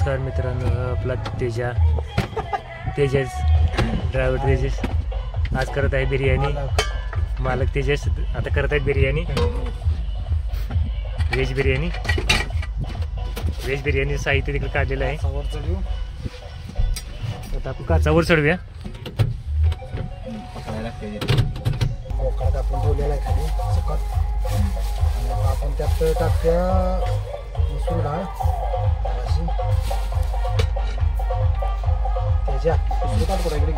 नमस्कार मित्रांनो, आपला तेजस ड्रायव्हर तेजस आज करत आहे बिर्याणी. मालक तेजस आता करत आहेत बिर्याणी, व्हेज बिर्याणी साहित्य तिकडे काढलेलं आहे. आता आपण काचावर चढूया. आपण ठेवलेला आहे खाली सकट, आपण त्यात टाकूया मसूर डाळ अशी त्याच्या दुसरी काढ इकडे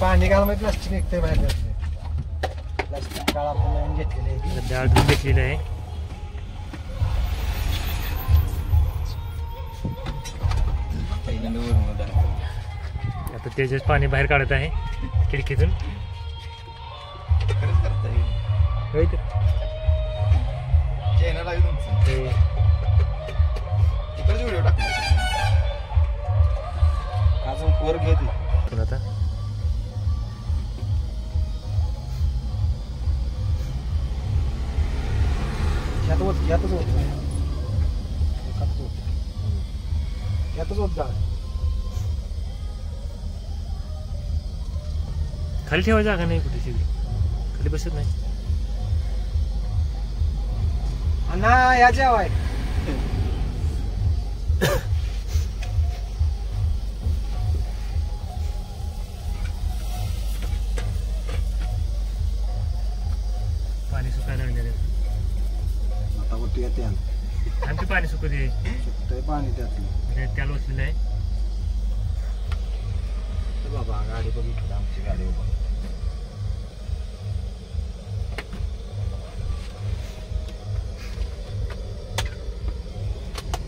पाणी घाल माहिती प्लास्टिक निघते बाहेर. प्लास्टिक काळ आपण घेतलेलं आहे, डाळ धुवून घेतलेलं आहे. आता तेजस पाणी बाहेर काढत आहे खिडकीतून. वर घेते आता यातच होत डाळ खाली ठेवायची जागा नाही कुठे, खाली बसत नाही. अण्णा या जेवाय. पाणी सुकायला लागलेलं आहे. आता होती येते आमचे पाणी सुकू दे. सुकतंय पाणी त्यातलं, त्याला बसलेलं आहे. बाबा गाडी बघितली आमची गाडी उभा.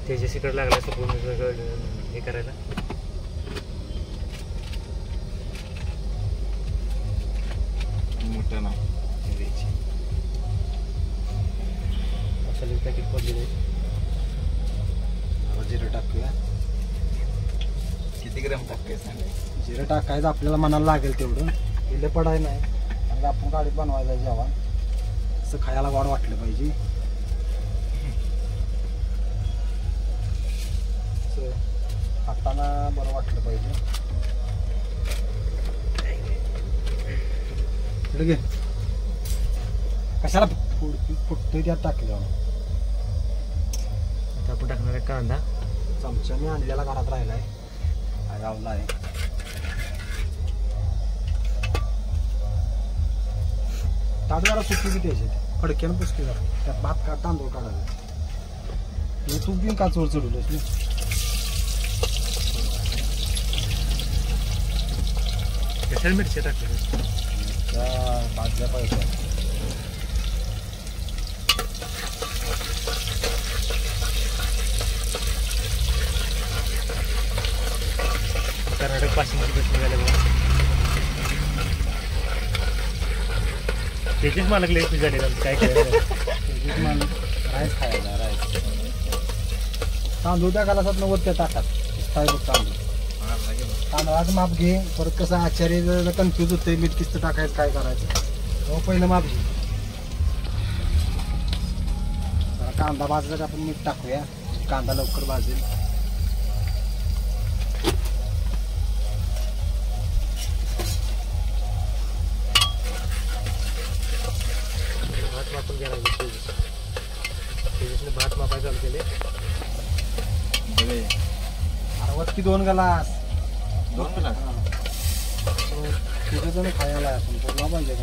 तेजस इकडे लागला सगळं हे करायला. मोठं ना मसाल्याचं पॅकेट पडलेलं आहे. जिरं टाकूया. किती ग्राम टाकायचं? जिरं टाकायचं आपल्याला मनाला लागेल तेवढं, किल्ले पडाय नाही. आणि आपण गाडीत बनवायचं जेवण असं खायला गोड वाटलं पाहिजे. खाताना बरं वाटलं पाहिजे. घे कशाला फुटतोय त्यात टाकले. आता आपण टाकणार आहे कांदा. चमच्याने आणलेला घरात राहिलाय, गावला आहे. ताट जरा सुकी बी त्याचे फडक्यानं पुसते जरा, त्यात भात का तांदूळ काढायचं. तूप बी काचवर चढवलं कशाला मिरच्या टाकल्या भाजल्या पाहिजे. कर्नाटक पासिंगची बस निघाले बघा. त्याचीच मालक लेट झाले काय करायचं. मालक राईस खायला राईस तांदूळ त्या कालासात 90 त्या ताटात तांदूळ. तांदळाचं माप घे. परत कसं आचार्य कन्फ्यूज होते, मीठ किस्त टाकायचं काय करायचं. पहिलं माप घे. कांदा भाजला की आपण मीठ टाकूया, कांदा लवकर भाजेल. भात मापून घ्यायला तेजसने भात मापाय चालू केले. अरवत की 2 ग्लास. 2 ग्लास तिथे जण खायला आपण पूर्ण पाहिजे.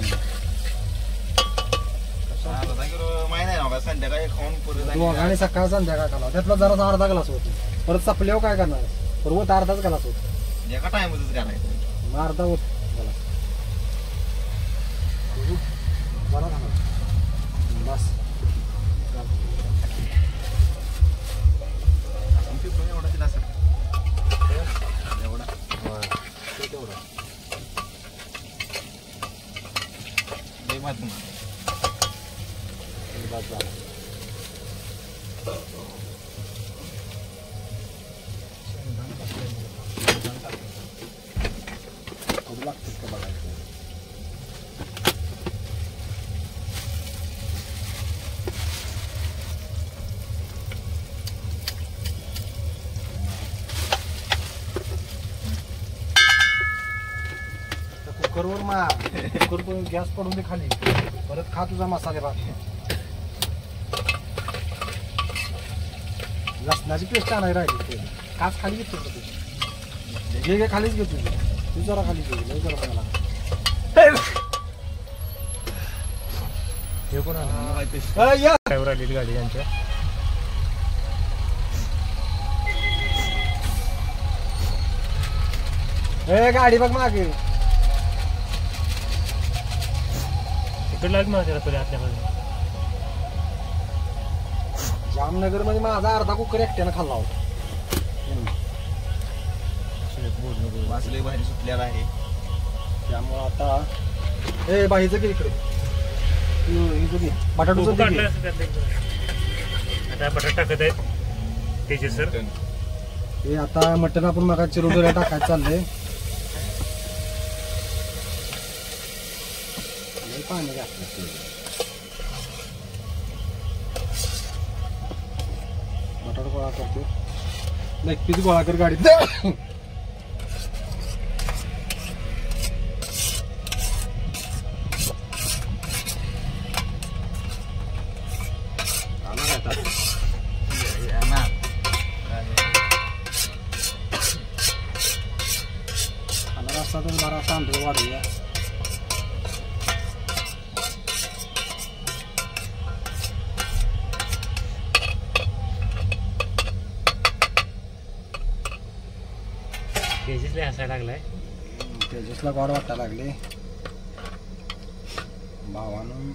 संध्याकाळी खाऊन दोघांनी सकाळ संध्याकाळ खाला. त्यातला जरा अर्धा ग्लास होतो. परत सपल्यावर काय करणार? परत अर्धाच ग्लास होतो. एका टाइमच करायचं. मग अर्धा होत ग्लास बरा खाणार बस. एवढा दिला सर एवढा तेवढा बस झाला. लागतात का बघायचं. खालवर मार गॅस पडून दे खाली परत खा तुझा मसाले भात लसणाची पेस्ट आणायला राहिली ते काच खाली घेतो घे खालीच घे तुझी तू जरा खाली घे लय जरा मला हे कोण आलं? या ड्रायव्हर आली गाडी यांच्या ए गाडी बघ मागे तिकडे लाग माझ्या तुला आतल्या बाजूला जामनगर मध्ये माझा अर्धा कुकर एकट्यानं खाल्ला होता वाचलंय बाहेर सुटलेला आहे त्यामुळं आता ए बाईचं घे इकडे हिचं घे बटाटूचं घे काढलं असं त्यातलं एकदम. आता बटाटा टाकत आहेत त्याचे सर हे आता मटण आपण मग चिरवलेला टाकायचं चाललंय लय पाणी घातलं बटाटा गोळा करतो लेग पीस गोळा कर गाडीत खाणार असता तर बारा तांदूळ वाढूया तेजेस लय हसायला लागलाय तेजसला गोड वाटायला लागले भावानं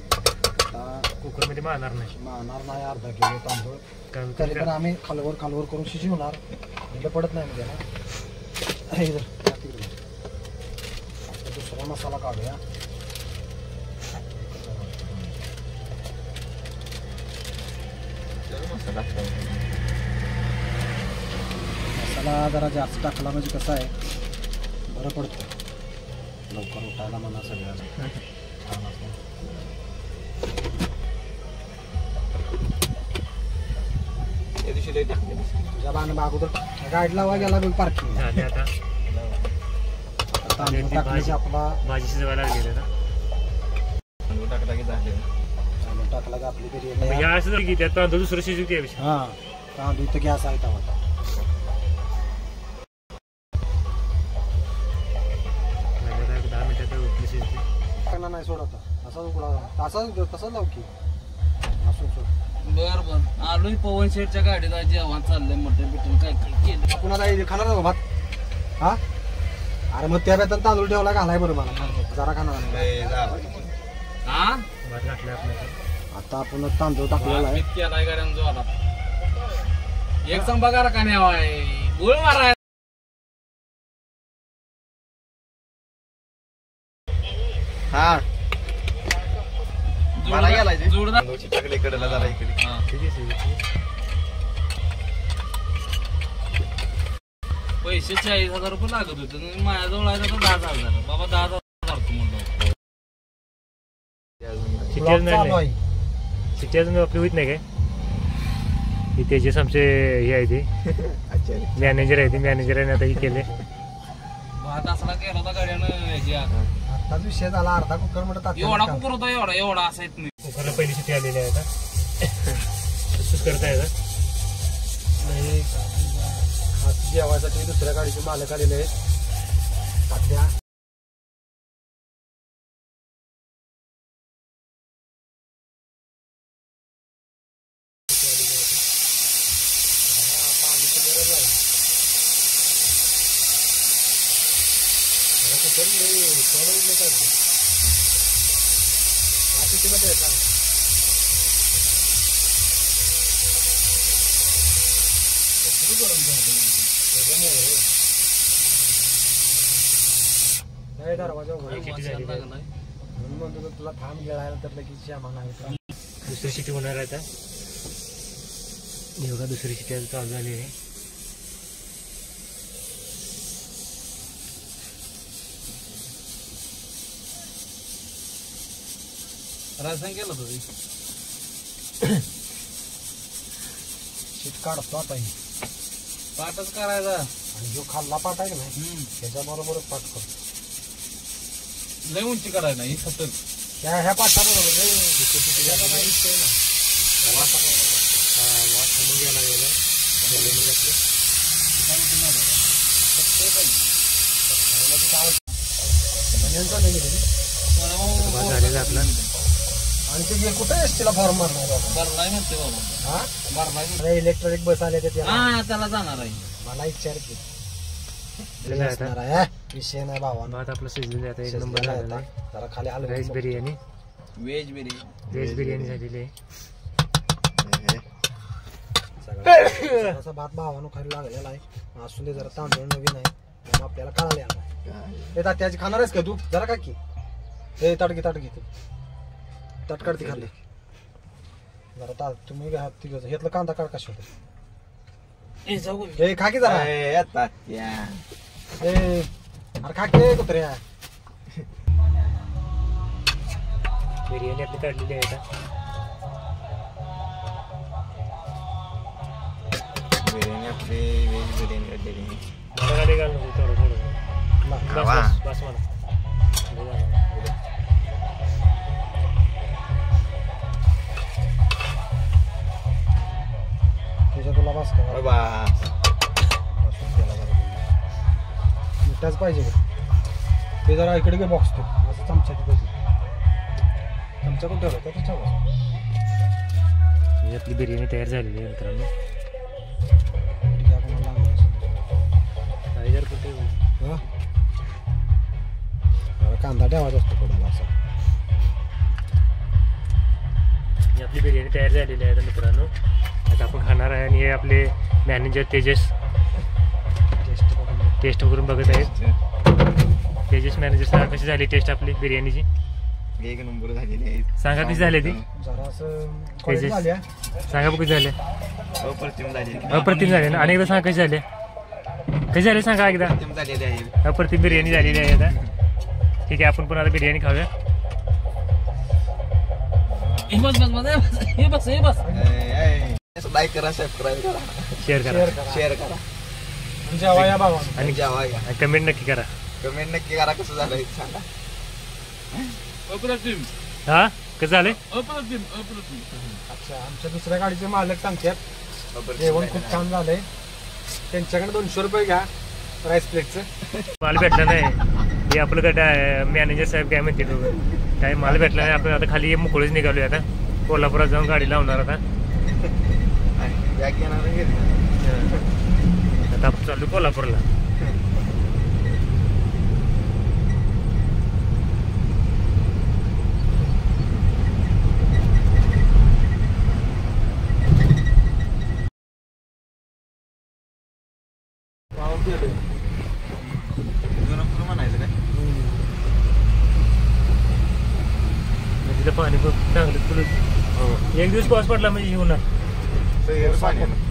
आता कुकरमध्ये मारणार नाही मारणार नाही अर्धा किलो तांदूळ कारण तरी पण आम्ही खालवर करून शिजवणार म्हणजे पडत नाही म्हणजे ना हे इधर, या तिकडे. आता दुसरा मसाला काढूया मसाला जरा जास्त टाकला म्हणजे कसं आहे बरं पडतं लवकर उठायला म्हणा सगळ्याला छान असतं. त्या दिवशी लय टाकले. तुझ्या बाण अगोदर गाडीला वा गेला बघ पार्किंग झाले आता तांदूळ टाकले की आपला भाजी शिजवायला लागलेली ना तांदूळ टाकला की झाले. तांदूळ टाकला की आपली बिर्याणी या असं की त्यात तांदूळ दुसरं शिजू याविषयी हा तांदूळ तर गॅस आहे तवा एक 10 मिनिटात उठली शिजते टाकला नाही सोड आता असाच उकडा तसाच लाव की असं सोड बर बर आलोय पवन शेठच्या गाडीत आज जेवण चाललंय मटण बिटन काय काय केलं कुणाला खाणार ना भात हा अरे मग त्या बेतात तांदूळ ठेवला घालाय बरं मला जरा खाणार नाही. लय झालं. हा भात घातलाय आपल्याला आता आपण तांदूळ टाकलेला आहे केलाय गाड्यान जोरात एक संपा करा का नाही गोळ माराय हा मला गेलाय ते. जोरदार तांदूळची टाकले इकडला जरा इकडे. हा. किती शिजते पैसे 40,000 रुपये लागत होते आणि माझ्याजवळ आहे तर 10,000 बाबा 10,000 म्हणलं शिटी ब्लॉक अजून चालू नाही आहे शिटी अजून आपली होत नाही काय ही तेजेस आमचे हे आहे ते अच्छा. मॅनेजर आहे ते मॅनेजरने आता हे केले भात असला केला होता गाड्यानं ह्याची आता. आताच विषय झाला अर्धा कुकर म्हणत एवढा कुकर होता एवढा असा येत नाही कुकरला पहिली शिटी आलेली आहे आता तसंच करता येतं हात जेवायसाठी दुसऱ्या गाडीचे मालक आलेले आहेत तात्या दरवाजा उघडा. एक शिटी झाली आहे. म्हणून म्हणतो तर तुला थांब गेला तर लगेच सामान आहे दुसरी शिटी होणार आहे आता हे बघा दुसरी शिटी आता चालू झाली आहे राजस्थान केलं होतं शीट काढतो आता ही. पाठच करायचा आणि जो खाल्ला पाठ आहे की नाही हम्म. त्याच्याबरोबरच पाठ करतो लय उंची करायला नाही खतर ह्या पाठावर झालेलं आपला आणि ते कुठे एसटीला फॉर्म मारणार बाबा बरलाय म्हणते बाबा हा बरलाय इलेक्ट्रॉनिक बस आले ते हा त्याला जाणार आहे मला विचार की झालेलं आहे आता. असणार आहे, विषय नाही भावा भात आपलं शिजलेलं आहे आता. एक नंबर झालेला आहे. जरा खाली आलं rice biryani veg biryani veg biryani झालेली आहे. असा भात भावानं खायला लागलेला आहे. असून दे जरा तांदूळ नवीन आहे त्यामुळे आपल्याला काढायला आला हे तात्याची खाणार आहेस का तू जरा का की हे ताटकी तू ताट काढते खाल्ली जरा तुम्ही घेतलं कांदा काढ कशा ए जाऊ हे खा की जरा येतात या ए अरे खा की कुत्र्या बिर्याणी आपली काढलेली आहे आता. बिर्याणी आपली व्हेज बिर्याणी काढलेली मला गाडी घाल नको थोडं थोडं बस खावा. बस बस म्हणा. तुझ्या तुला बस का बाबा मिठाच पाहिजे का ते जरा इकडे घे बॉक्स तू असं चमचा तिथे चमचा कोण ठेवला त्या तुझ्या ही आपली बिर्याणी तयार झालेली आहे मित्रांनो. काही जर कुठे कांदा ठेवायचा असतो थोडा असा ही आपली बिर्याणी तयार झालेली आहे आता मित्रांनो. आता आपण खाणार आहे आणि हे आपले मॅनेजर तेजस टेस्ट करून बघत आहेत. तेजस मॅनेजर सांगा कशी झाली टेस्ट आपली बिर्याणीची. एक नंबर झालेली आहे. सांगा कशी झाली ती. जरा असं तेजस झाली सांगा बघ कशी झाले. अप्रतिम झालेली अप्रतिम झाले ना. अनेकदा सांगा कशी झाले कशी झाले सांगा एकदा. अप्रतिम झालेली आहे. अप्रतिम बिर्याणी झालेली आहे आता. ठीक आहे आपण पण आता बिर्याणी खाऊया. हे बस बस बस हे बस हे बस लाईक करा सबस्क्राईब करा शेअर करा शेअर करा जेव्हा या बाबा आणि जेवा या आणि कमेंट नक्की करा. कमेंट नक्की करा कसं झालं हे सांगा. अप्रतिम हा कसं झालंय. अप्रतिम अप्रतिम अच्छा आमच्या दुसऱ्या गाडीचे मालक सांगतात अप्रतिम जेवण झालेलं खूप आहे. छान झालंय त्यांच्याकडे 200 रुपये घ्या राईस प्लेटचं. माल भेटला नाही हे आपलं काय मॅनेजर साहेब काय म्हणते दोघं काय माल भेटला नाही. आपण आता खाली मोकळीच निघालोय आता. कोल्हापुरात जाऊन गाडी लावणार आता. आणि बॅग घेणार आणि घरी. आता आपण चालू कोल्हापूरला. पाहून गेलोय. जुनं पुरं म्हणायचं काय तिथं पाणी खूप चांगलं फुल. एक दिवस पाऊस पडला म्हणजे येऊन सगळं पाणी आहे.